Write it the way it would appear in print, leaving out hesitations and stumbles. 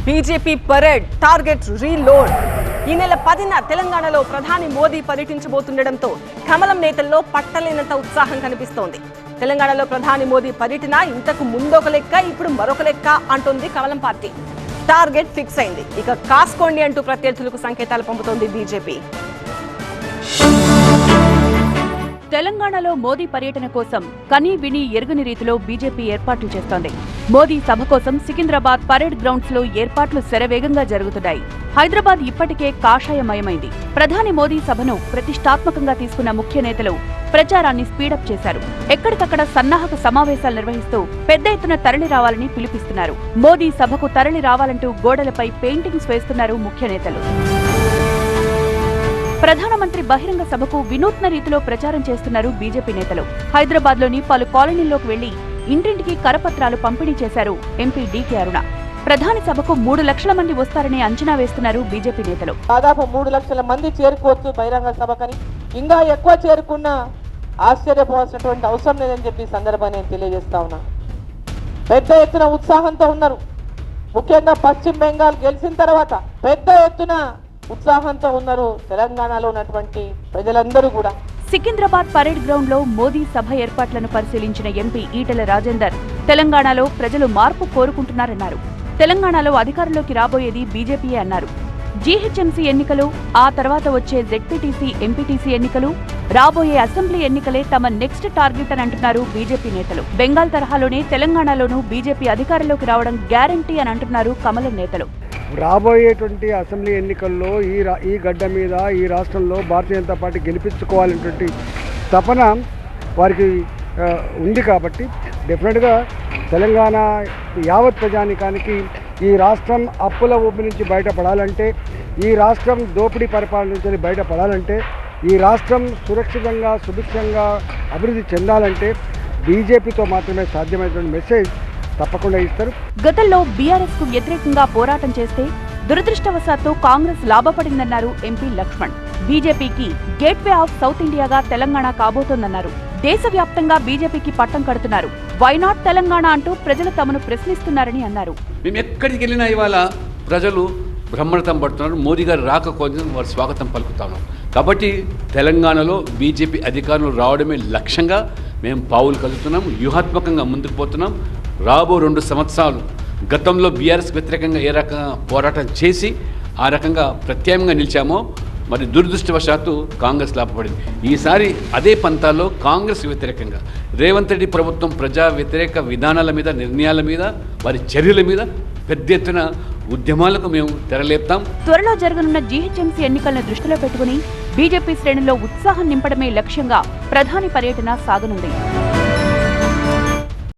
BJP parade target reload. ఈ నెల 10న తెలంగాణలో ప్రధాని మోదీ పర్యటించబోతుండటంతో కమలం నేతల్లో పట్టలేనంత ఉత్సాహం కనిపిస్తోంది. తెలంగాణలో ప్రధాని మోదీ పర్యటన ఇంతకు ముందొక లెక్క, ఇప్పుడు మరొక లెక్క అంటోంది కమలం పార్టీ. టార్గెట్ ఫిక్స్ అయింది. ఇక కాసుకోండి అంటూ ప్రత్యర్థులకు సంకేతాలు పంపుతోంది బీజేపీ. తెలంగాణలో మోదీ పర్యటన కోసం కనీ విని ఎరుగని రీతిలో బీజేపీ ఏర్పాట్లు చేస్తోంది. మోదీ సభ కోసం సికింద్రాబాద్ పరేడ్ గ్రౌండ్స్ లో ఏర్పాట్లు శరవేగంగా జరుగుతున్నాయి. హైదరాబాద్ ఇప్పటికే కాషాయమయమైంది. ప్రధాని మోదీ సభను ప్రతిష్టాత్మకంగా తీసుకున్న ముఖ్య నేతలు ప్రచారాన్ని స్పీడప్ చేశారు. ఎక్కడికక్కడ సన్నాహక సమావేశాలు నిర్వహిస్తూ పెద్ద ఎత్తున తరలి రావాలని పిలుపిస్తున్నారు. మోదీ సభకు తరలి రావాలంటూ గోడలపై పెయింటింగ్స్ వేస్తున్నారు ముఖ్య నేతలు. ప్రధానమంత్రి బహిరంగ సభకు వినూత్న రీతిలో ప్రచారం చేస్తున్నారు బీజేపీ నేతలు. హైదరాబాద్ లోని పలు కాలనీల్లోకి వెళ్లి ఇంటింటికి కరపత్రాలు పంపిణీ చేశారు ఎంపీ డీకే అరుణ. ప్రధాని సభకు 3 లక్షల మంది వస్తారని అంచనా వేస్తున్నారు బీజేపీ నేతలు. దాదాపు 3 లక్షల మంది చేరుకోవచ్చు బహిరంగ సభకని. ఇంకా ఎక్కువ చేరుకున్నా ఆశ్చర్యపోవాల్సినటువంటి అవసరం లేదని చెప్పి సందర్భాన్ని నేను తెలియజేస్తా ఉన్నా. పెద్ద ఎత్తున ఉత్సాహంతో ఉన్నారు. ముఖ్యంగా పశ్చిమ బెంగాల్ గెలిచిన తర్వాత పెద్ద ఎత్తున ఉత్సాహంతో ఉన్నారు తెలంగాణలో ఉన్నటువంటి ప్రజలందరూ కూడా. సికింద్రాబాద్ పరేడ్ గ్రౌండ్ లో మోదీ సభ ఏర్పాట్లను పరిశీలించిన ఎంపీ ఈటెల రాజేందర్ తెలంగాణలో ప్రజలు మార్పు కోరుకుంటున్నారన్నారు. తెలంగాణలో అధికారంలోకి రాబోయేది బీజేపీయే అన్నారు. జీహెచ్ఎంసీ ఎన్నికలు, ఆ తర్వాత వచ్చే జెడ్పీటీసీ, ఎంపీటీసీ ఎన్నికలు, రాబోయే అసెంబ్లీ ఎన్నికలే తమ నెక్స్ట్ టార్గెట్ అని అంటున్నారు బీజేపీ నేతలు. బెంగాల్ తరహాలోనే తెలంగాణలోనూ బీజేపీ అధికారంలోకి రావడం గ్యారంటీ అని అంటున్నారు కమలం నేతలు. రాబోయేటువంటి అసెంబ్లీ ఎన్నికల్లో ఈ గడ్డ మీద ఈ రాష్ట్రంలో భారతీయ జనతా పార్టీ గెలిపించుకోవాలనేటువంటి తపన వారికి ఉంది. కాబట్టి డెఫినెట్గా తెలంగాణ యావత్ ప్రజానికానికి ఈ రాష్ట్రం అప్పుల ఊపి నుంచి బయటపడాలంటే, ఈ రాష్ట్రం దోపిడీ పరిపాలన నుంచి బయటపడాలంటే, ఈ రాష్ట్రం సురక్షితంగా సుభిక్షంగా అభివృద్ధి చెందాలంటే బీజేపీతో మాత్రమే సాధ్యమైనటువంటి మెసేజ్ తప్పకుండా ఇస్తారు. గతంలో బీఆర్ఎస్ కు వ్యతిరేకంగా పోరాటం చేస్తే దురదృష్టవశాత్తు కాంగ్రెస్ లాభపడిందన్నారు ఎంపీ లక్ష్మణ్. బీజేపీకి గేట్వే ఆఫ్ సౌత్ ఇండియాగా తెలంగాణ కాబోతోందన్నారు. దేశవ్యాప్తంగా బీజేపీకి పట్టం కడుతున్నారు. వైనాట్ తెలంగాణ అంటూ ప్రజలు తమను ప్రశ్నిస్తున్నారని అన్నారు. మేము ఎక్కడికి వెళ్ళినా ఇవాళ ప్రజలు బ్రహ్మరథం పడుతున్నారు. మోదీ గారు రాక కోసం వారు స్వాగతం పలుకుతా ఉన్నారు. కాబట్టి తెలంగాణలో బీజేపీ అధికారులు రావడమే లక్ష్యంగా మేము పావులు కలుగుతున్నాం, వ్యూహాత్మకంగా ముందుకు పోతున్నాం. రాబో 2 సంవత్సరాలు గతంలో బీఆర్ఎస్ వ్యతిరేకంగా ఏ రకంగా పోరాటం చేసి ఆ రకంగా ప్రత్యామ్నాయంగా నిలిచామో, మరి దురదృష్టవశాత్తు కాంగ్రెస్ లాభపడింది. ఈసారి అదే పంతాల్లో కాంగ్రెస్ వ్యతిరేకంగా రేవంత్ రెడ్డి ప్రభుత్వం ప్రజా వ్యతిరేక విధానాల మీద, నిర్ణయాల మీద, వారి చర్యల మీద పెద్ద ఎత్తున ఉద్యమాలకు మేము తెరలేపుతాం. త్వరలో జరగనున్న జీహెచ్ఎంసీ ఎన్నికలను దృష్టిలో పెట్టుకుని బీజేపీ శ్రేణుల్లో ఉత్సాహం నింపడమే లక్ష్యంగా ప్రధాని పర్యటన సాగనుంది.